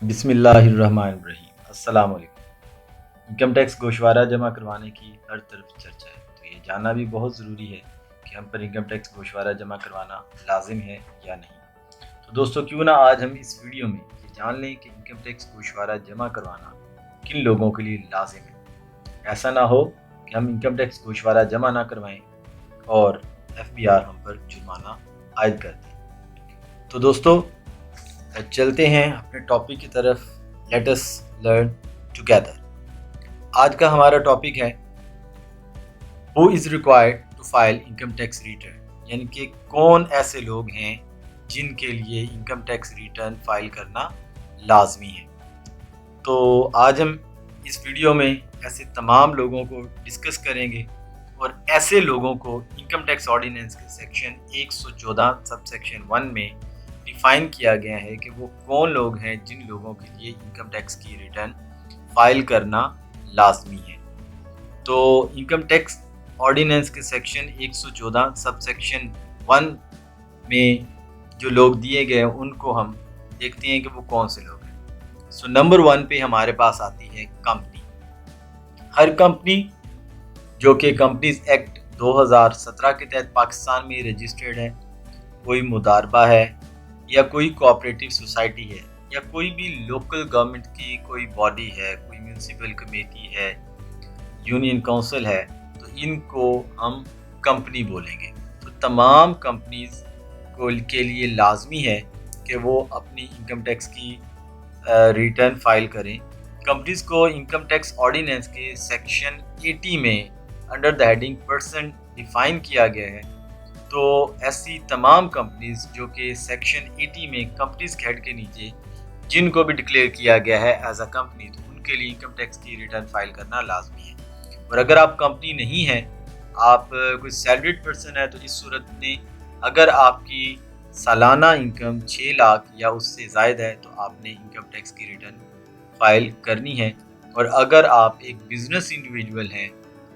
بسم اللہ الرحمن الرحیم۔ السلام علیکم۔ انکم ٹیکس گوشوارہ جمع کروانے کی ہر طرف چرچا ہے، تو یہ جاننا بھی بہت ضروری ہے کہ ہم پر انکم ٹیکس گوشوارہ جمع کروانا لازم ہے یا نہیں۔ تو دوستو کیوں نہ آج ہم اس ویڈیو میں یہ جان لیں کہ انکم ٹیکس گوشوارہ جمع کروانا کن لوگوں کے لیے لازم ہے۔ ایسا نہ ہو کہ ہم انکم ٹیکس گوشوارہ جمع نہ کروائیں اور FBR ہم پر جرمانہ عائد کر دیں۔ تو دوستو چلتے ہیں اپنے ٹاپک کی طرف۔ Let us learn together. آج کا ہمارا ٹاپک ہے who is required to file income tax return, یعنی کہ کون ایسے لوگ ہیں جن کے لیے انکم ٹیکس ریٹرن فائل کرنا لازمی ہے۔ تو آج ہم اس ویڈیو میں ایسے تمام لوگوں کو ڈسکس کریں گے اور ایسے لوگوں کو انکم ٹیکس آرڈیننس کے سیکشن 114 سب سیکشن 1 میں ڈیفائن کیا گیا ہے کہ وہ کون لوگ ہیں جن لوگوں کے لیے انکم ٹیکس کی ریٹرن فائل کرنا لازمی ہے۔ تو انکم ٹیکس آرڈیننس کے سیکشن 114 سب سیکشن 1 میں جو لوگ دیے گئے ہیں ان کو ہم دیکھتے ہیں کہ وہ کون سے لوگ ہیں۔ سو نمبر 1 پہ ہمارے پاس آتی ہے کمپنی۔ ہر کمپنی جو کہ کمپنیز ایکٹ 2017 کے تحت پاکستان میں رجسٹرڈ ہے، کوئی مضاربہ ہے یا کوئی کوآپریٹیو سوسائٹی ہے یا کوئی بھی لوکل گورنمنٹ کی کوئی باڈی ہے، کوئی میونسپل کمیٹی ہے، یونین کونسل ہے، تو ان کو ہم کمپنی بولیں گے۔ تو تمام کمپنیز کے لیے لازمی ہے کہ وہ اپنی انکم ٹیکس کی ریٹرن فائل کریں۔ کمپنیز کو انکم ٹیکس آرڈیننس کے سیکشن 80 میں under the heading person define کیا گیا ہے۔ تو ایسی تمام کمپنیز جو کہ سیکشن 80 میں کمپنیز کے ہیڈ کے نیچے جن کو بھی ڈکلیئر کیا گیا ہے ایز اے کمپنی، تو ان کے لیے انکم ٹیکس کی ریٹرن فائل کرنا لازمی ہے۔ اور اگر آپ کمپنی نہیں ہیں، آپ کوئی سیلریڈ پرسن ہے، تو اس صورت میں اگر آپ کی سالانہ انکم 6 لاکھ یا اس سے زائد ہے تو آپ نے انکم ٹیکس کی ریٹرن فائل کرنی ہے۔ اور اگر آپ ایک بزنس انڈیویجول ہیں،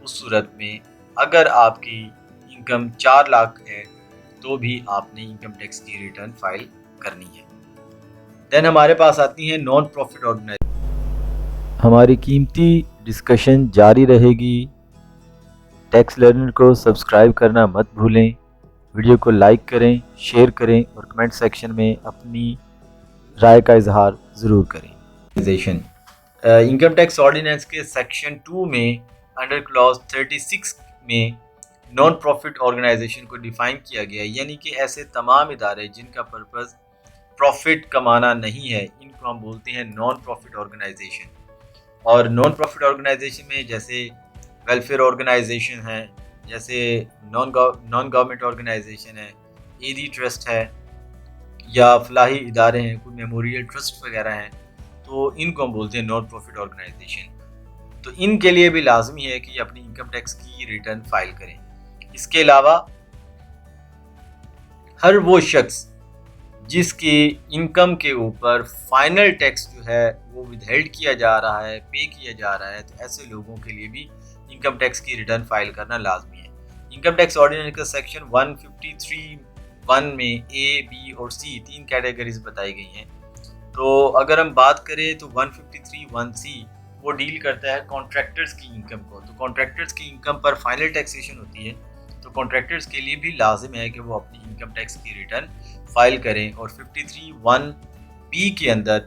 اس صورت میں اگر آپ کی انکم 4 لاکھ ہے تو بھی آپ نے انکم ٹیکس کی ریٹرن فائل کرنی ہے۔ دین ہمارے پاس آتی ہیں نان پروفٹ آرگنائزیشن۔ ہماری قیمتی ڈسکشن جاری رہے گی۔ ٹیکس لرنر کو سبسکرائب کرنا مت بھولیں، ویڈیو کو لائک کریں، شیئر کریں اور کمنٹ سیکشن میں اپنی رائے کا اظہار ضرور کریں۔ انکم ٹیکس آرڈیننس کے سیکشن 2 میں انڈر کلاز 36 میں نان پروفٹ آرگنائزیشن کو ڈیفائن کیا گیا ہے، یعنی کہ ایسے تمام ادارے جن کا پرپز پروفٹ کمانا نہیں ہے، ان کو ہم بولتے ہیں نان پروفٹ آرگنائزیشن۔ اور نان پروفٹ آرگنائزیشن میں جیسے ویلفیئر آرگنائزیشن ہے، جیسے نان گورنمنٹ آرگنائزیشن ہے، ایدی ٹرسٹ ہے یا فلاحی ادارے ہیں، کوئی میموریل ٹرسٹ وغیرہ ہیں، تو ان کو ہم بولتے ہیں نان پروفٹ آرگنائزیشن۔ تو ان کے لیے بھی لازمی ہے کہ یہ اپنی انکم ٹیکس کی ریٹرن فائل کریں۔ اس کے علاوہ ہر وہ شخص جس کی انکم کے اوپر فائنل ٹیکس جو ہے وہ ودہیلڈ کیا جا رہا ہے، پے کیا جا رہا ہے، تو ایسے لوگوں کے لیے بھی انکم ٹیکس کی ریٹرن فائل کرنا لازمی ہے۔ انکم ٹیکس آرڈیننس کا سیکشن 153(1) میں اے، بی اور سی 3 کیٹیگریز بتائی گئی ہیں۔ تو اگر ہم بات کریں تو 153(1) وہ ڈیل کرتا ہے کانٹریکٹرز کی انکم کو۔ تو کانٹریکٹرز کی انکم پر فائنل ٹیکسیشن ہوتی ہے، تو کانٹریکٹرز کے لیے بھی لازم ہے کہ وہ اپنی انکم ٹیکس کی ریٹرن فائل کریں۔ اور 53(1)(b) کے اندر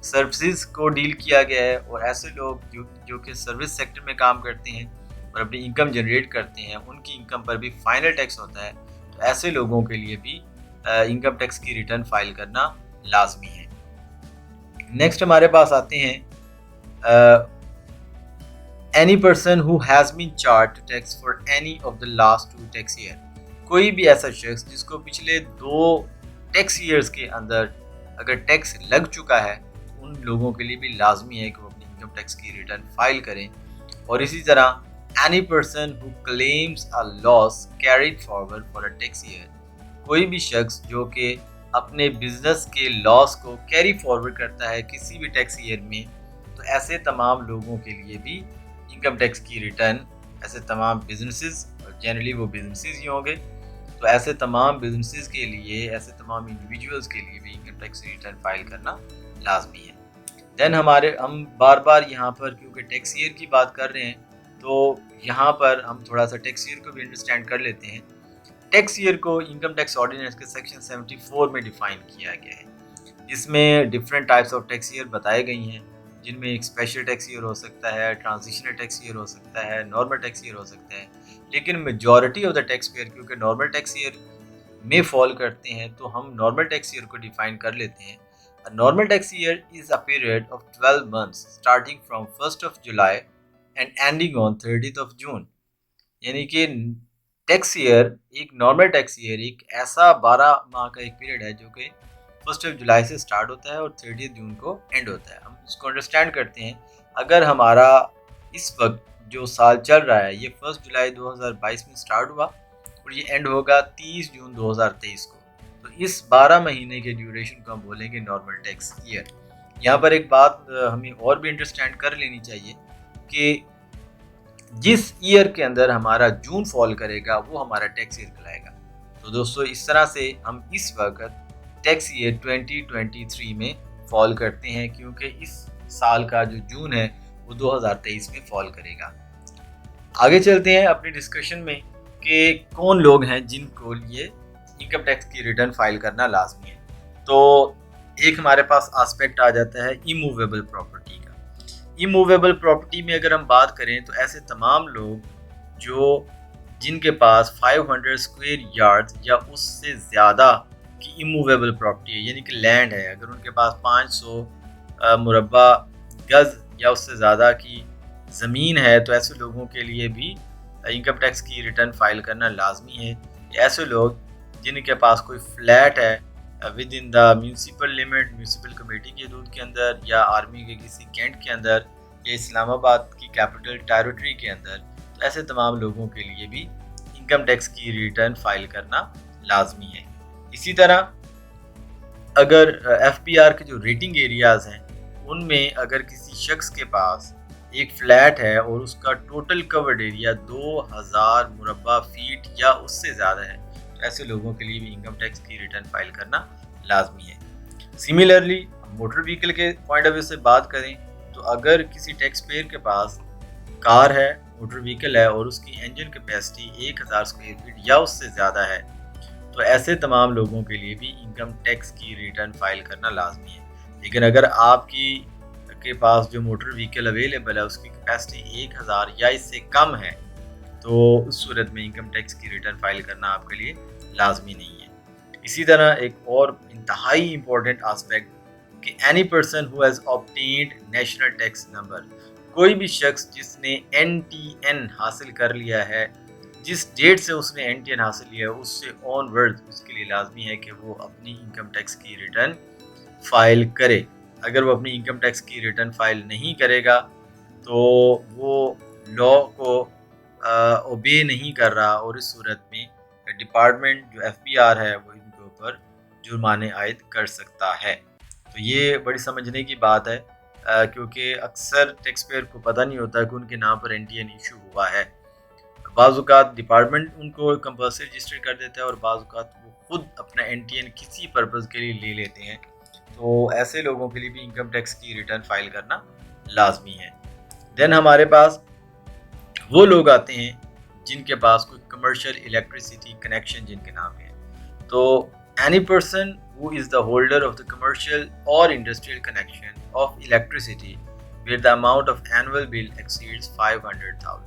سروسز کو ڈیل کیا گیا ہے، اور ایسے لوگ جو کہ سروس سیکٹر میں کام کرتے ہیں اور اپنی انکم جنریٹ کرتے ہیں، ان کی انکم پر بھی فائنل ٹیکس ہوتا ہے، تو ایسے لوگوں کے لیے بھی انکم ٹیکس کی ریٹرن فائل کرنا لازمی ہے۔ نیکسٹ ہمارے پاس آتے ہیں any person who has been charged tax for any of the last 2 tax year۔ کوئی بھی ایسا شخص جس کو پچھلے 2 ٹیکس ایئرز کے اندر اگر ٹیکس لگ چکا ہے، ان لوگوں کے لیے بھی لازمی ہے کہ وہ اپنی انکم ٹیکس کی ریٹرن فائل کریں۔ اور اسی طرح any person who claims a loss carried forward for a tax year۔ کوئی بھی شخص جو کہ اپنے بزنس کے لاس کو کیری فارورڈ کرتا ہے کسی بھی ٹیکس ایئر میں، تو ایسے تمام لوگوں کے لیے بھی انکم ٹیکس کی ریٹرن، ایسے تمام بزنسز، اور جنرلی وہ بزنسز ہی ہوں گے، تو ایسے تمام بزنسز کے لیے، ایسے تمام انڈیویجولز کے لیے بھی انکم ٹیکس ریٹرن فائل کرنا لازمی ہے۔ دین ہم بار بار یہاں پر کیونکہ ٹیکس ایئر کی بات کر رہے ہیں تو یہاں پر ہم تھوڑا سا ٹیکس ایئر کو بھی انڈرسٹینڈ کر لیتے ہیں. ٹیکس ایئر کو انکم ٹیکس آرڈیننس کے سیکشن 74 میں ڈیفائن کیا گیا ہے. اس میں different types of tax year بتائے گئی ہیں جن میں ایک اسپیشل ٹیکس ایئر ہو سکتا ہے, ٹرانزیشنل ٹیکس ایئر ہو سکتا ہے, نارمل ٹیکس ایئر ہو سکتا ہے. لیکن majority of the taxpayer کیونکہ نارمل ٹیکس ایئر میں فال کرتے ہیں تو ہم نارمل ٹیکس ایئر کو ڈیفائن کر لیتے ہیں. Normal tax year is a period of 12 months starting from 1st July and ending on 30th June. یعنی کہ ٹیکس ایئر ایک نارمل ٹیکس ایئر ایک ایسا 12 ماہ کا ایک پیریڈ ہے جو کہ 1st July سے سٹارٹ ہوتا ہے اور 30th June کو اینڈ ہوتا ہے. ہم اس کو انڈرسٹینڈ کرتے ہیں. اگر ہمارا اس وقت جو سال چل رہا ہے یہ 1 جولائی 2022 میں سٹارٹ ہوا اور یہ اینڈ ہوگا 30 جون 2023 کو, تو اس 12 مہینے کے ڈیوریشن کو ہم بولیں گے نارمل ٹیکس ایئر. یہاں پر ایک بات ہمیں اور بھی انڈرسٹینڈ کر لینی چاہیے کہ جس ایئر کے اندر ہمارا جون فال کرے گا وہ ہمارا ٹیکس ایئر کہلائے گا. تو دوستو اس طرح سے ہم اس وقت ٹیکس ایئر 2023 میں فال کرتے ہیں کیونکہ اس سال کا جو جون ہے وہ 2023 میں فال کرے گا. آگے چلتے ہیں اپنی ڈسکشن میں کہ کون لوگ ہیں جن کو یہ انکم ٹیکس کی ریٹرن فائل کرنا لازمی ہے. تو ایک ہمارے پاس آسپیکٹ آ جاتا ہے ایموویبل پراپرٹی کا. ایموویبل پراپرٹی میں اگر ہم بات کریں تو ایسے تمام لوگ جن کے پاس 500 اسکوائر یارڈ یا اس سے زیادہ کی ایموویبل پراپرٹی ہے, یعنی کہ لینڈ ہے, اگر ان کے پاس 500 مربع گز یا اس سے زیادہ کی زمین ہے تو ایسے لوگوں کے لیے بھی انکم ٹیکس کی ریٹرن فائل کرنا لازمی ہے. ایسے لوگ جن کے پاس کوئی فلیٹ ہے with in the municipal limit, municipal committee کی حدود کے اندر یا آرمی کے کسی کینٹ کے اندر یا اسلام آباد کی کیپٹل ٹیریٹری کے اندر, تو ایسے تمام لوگوں کے لیے بھی انکم ٹیکس کی ریٹرن فائل کرنا لازمی ہے. اسی طرح اگر ایف پی آر کے جو ریٹنگ ایریاز ہیں ان میں اگر کسی شخص کے پاس ایک فلیٹ ہے اور اس کا ٹوٹل کورڈ ایریا 2000 مربع فیٹ یا اس سے زیادہ ہے تو ایسے لوگوں کے لیے بھی انکم ٹیکس کی ریٹرن فائل کرنا لازمی ہے. سملرلی موٹر وہیکل کے پوائنٹ آف ویو سے بات کریں تو اگر کسی ٹیکس پیئر کے پاس کار ہے, موٹر وہیکل ہے اور اس کی انجن کیپیسٹی 1000 اسکوائر فیٹ یا اس سے زیادہ ہے تو ایسے تمام لوگوں کے لیے بھی انکم ٹیکس کی ریٹرن فائل کرنا لازمی ہے. لیکن اگر آپ کے پاس جو موٹر وہیکل اویلیبل ہے اس کی کیپیسٹی 1000 یا اس سے کم ہے تو اس صورت میں انکم ٹیکس کی ریٹرن فائل کرنا آپ کے لیے لازمی نہیں ہے. اسی طرح ایک اور انتہائی امپورٹنٹ آسپیکٹ کہ any person who has obtained national tax number, کوئی بھی شخص جس نے NTN حاصل کر لیا ہے, جس ڈیٹ سے اس نے NTN حاصل کیا ہے اس سے آن ورڈ اس کے لیے لازمی ہے کہ وہ اپنی انکم ٹیکس کی ریٹرن فائل کرے. اگر وہ اپنی انکم ٹیکس کی ریٹرن فائل نہیں کرے گا تو وہ لا کو اوبے نہیں کر رہا اور اس صورت میں ڈپارٹمنٹ جو FPR ہے وہ ان کے اوپر جرمانے عائد کر سکتا ہے. تو یہ بڑی سمجھنے کی بات ہے کیونکہ اکثر ٹیکس پیئر کو پتہ نہیں ہوتا کہ ان کے نام پر NTN ایشو ہوا ہے. بعض اوقات ڈپارٹمنٹ ان کو کمپلسری رجسٹر کر دیتا ہے اور بعض اوقات وہ خود اپنا NTN کسی پرپز کے لیے لے لیتے ہیں, تو ایسے لوگوں کے لیے بھی انکم ٹیکس کی ریٹرن فائل کرنا لازمی ہے. دین ہمارے پاس وہ لوگ آتے ہیں جن کے پاس کوئی کمرشل الیکٹریسٹی کنیکشن جن کے نام ہے. تو any person who is the holder of the commercial or industrial connection of electricity where the amount of annual bill exceeds 500,000.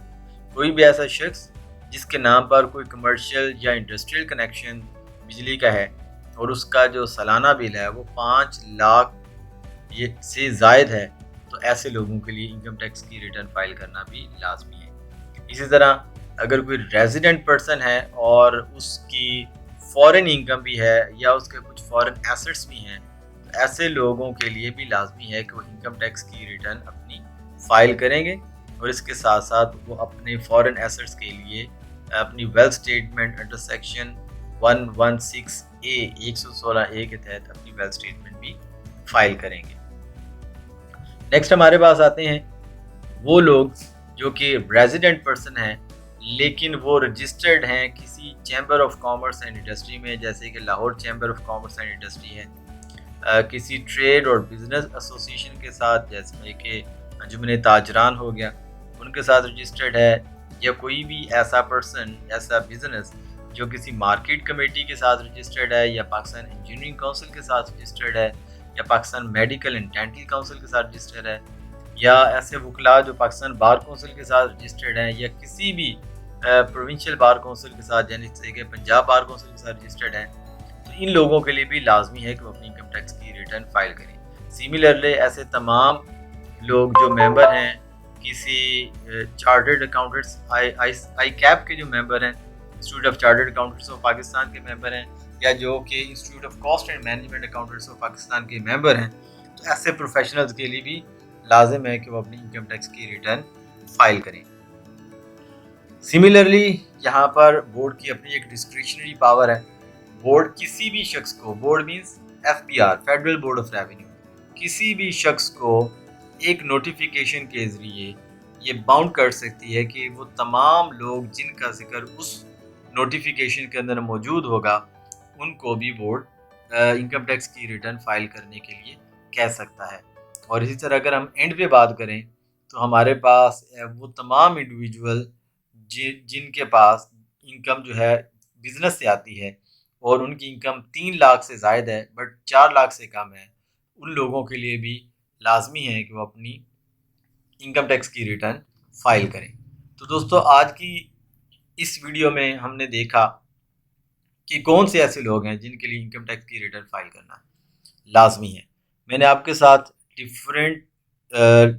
کوئی بھی ایسا شخص جس کے نام پر کوئی کمرشل یا انڈسٹریل کنیکشن بجلی کا ہے اور اس کا جو سالانہ بل ہے وہ 5 لاکھ سے زائد ہے تو ایسے لوگوں کے لیے انکم ٹیکس کی ریٹرن فائل کرنا بھی لازمی ہے. اسی طرح اگر کوئی ریزیڈنٹ پرسن ہے اور اس کی فورن انکم بھی ہے یا اس کے کچھ فورن ایسٹس بھی ہیں تو ایسے لوگوں کے لیے بھی لازمی ہے کہ وہ انکم ٹیکس کی ریٹرن اپنی فائل کریں گے اور اس کے ساتھ ساتھ وہ اپنے فورن ایسٹس کے لیے اپنی wealth statement under section 116A 116A کے تحت اپنی ویلتھ اسٹیٹمنٹ بھی فائل کریں گے. نیکسٹ ہمارے پاس آتے ہیں وہ لوگ جو کہ ریزیڈنٹ پرسن ہیں لیکن وہ رجسٹرڈ ہیں کسی chamber of commerce and industry میں, جیسے کہ Lahore chamber of commerce and industry ہے, کسی ٹریڈ اور بزنس ایسوسیشن کے ساتھ، جیسے کہ انجمن تاجران ہو گیا، ان کے ساتھ رجسٹرڈ ہے، یا کوئی بھی ایسا پرسن، ایسا بزنس جو کسی مارکیٹ کمیٹی کے ساتھ رجسٹرڈ ہے، یا پاکستان انجینئرنگ کونسل کے ساتھ رجسٹرڈ ہے، یا Pakistan medical and dental council کے ساتھ رجسٹرڈ ہے، یا ایسے وکلاء جو پاکستان بار کونسل کے ساتھ رجسٹرڈ ہیں، یا کسی بھی پروونشل بار کونسل کے ساتھ، یعنی جیسے کہ پنجاب بار کونسل کے ساتھ رجسٹرڈ ہیں، تو ان لوگوں کے لیے بھی لازمی ہے کہ وہ اپنی انکم ٹیکس کی ریٹرن فائل کریں۔ سملرلی ایسے تمام لوگ جو ممبر ہیں کسی چارٹرڈ اکاؤنٹنٹس آئی کیپ کے جو ممبر ہیں، institute of chartered accountants of Pakistan کے ممبر ہیں، یا جو کہ institute of cost and management accountants of Pakistan کے ممبر ہیں، تو ایسے پروفیشنلز کے لیے بھی لازم ہے کہ وہ اپنی انکم ٹیکس کی ریٹرن فائل کریں۔ سملرلی یہاں پر بورڈ کی اپنی ایک ڈسکریشنری پاور ہے۔ بورڈ کسی بھی شخص کو، board means FBR federal board of revenue, کسی بھی شخص کو ایک نوٹیفیکیشن کے ذریعے یہ باؤنڈ کر سکتی ہے کہ وہ تمام لوگ جن کا ذکر اس نوٹیفیکیشن کے اندر موجود ہوگا ان کو بھی بورڈ انکم ٹیکس کی ریٹرن فائل کرنے کے لیے کہہ سکتا ہے۔ اور اسی طرح اگر ہم اینڈ پہ بات کریں تو ہمارے پاس وہ تمام انڈیویجول جن کے پاس انکم جو ہے بزنس سے آتی ہے اور ان کی انکم 3 لاکھ سے زائد ہے بٹ 4 لاکھ سے کم ہے، ان لوگوں کے لیے بھی لازمی ہے کہ وہ اپنی انکم ٹیکس کی ریٹرن فائل کریں۔ تو دوستو آج کی اس ویڈیو میں ہم نے دیکھا کہ کون سے ایسے لوگ ہیں جن کے لیے انکم ٹیکس کی ریٹرن فائل کرنا لازمی ہے۔ میں نے آپ کے ساتھ ڈفرینٹ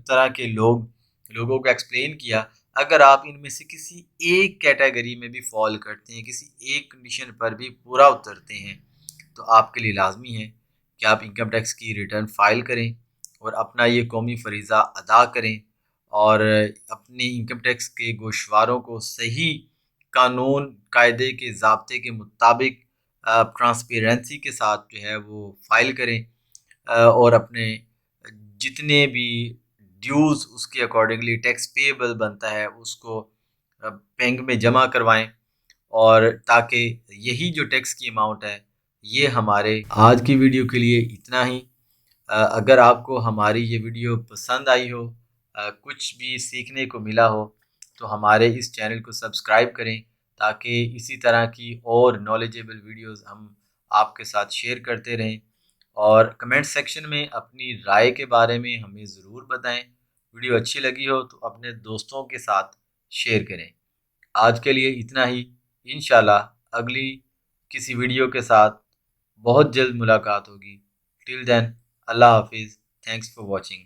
طرح کے لوگوں کو ایکسپلین کیا۔ اگر آپ ان میں سے کسی ایک کیٹیگری میں بھی فال کرتے ہیں، کسی ایک کنڈیشن پر بھی پورا اترتے ہیں، تو آپ کے لیے لازمی ہے کہ آپ انکم ٹیکس کی ریٹرن فائل کریں اور اپنا یہ قومی فریضہ ادا کریں، اور اپنی انکم ٹیکس کے گوشواروں کو صحیح قانون قاعدے کے ضابطے کے مطابق ٹرانسپیرنسی کے ساتھ جو ہے وہ فائل کریں، اور اپنے جتنے بھی ڈیوز اس کے اکارڈنگلی ٹیکس پیبل بنتا ہے اس کو بینک میں جمع کروائیں، اور تاکہ یہی جو ٹیکس کی اماؤنٹ ہے یہ ہمارے آج کی ویڈیو کے لیے اتنا ہی۔ اگر آپ کو ہماری یہ ویڈیو پسند آئی ہو، کچھ بھی سیکھنے کو ملا ہو، تو ہمارے اس چینل کو سبسکرائب کریں تاکہ اسی طرح کی اور نالجیبل ویڈیوز ہم آپ کے ساتھ شیئر کرتے رہیں، اور کمنٹ سیکشن میں اپنی رائے کے بارے میں ہمیں ضرور بتائیں۔ ویڈیو اچھی لگی ہو تو اپنے دوستوں کے ساتھ شیئر کریں۔ آج کے لیے اتنا ہی، انشاءاللہ اگلی کسی ویڈیو کے ساتھ بہت جلد ملاقات ہوگی۔ ٹل دین اللہ حافظ، تھینکس فار واچنگ۔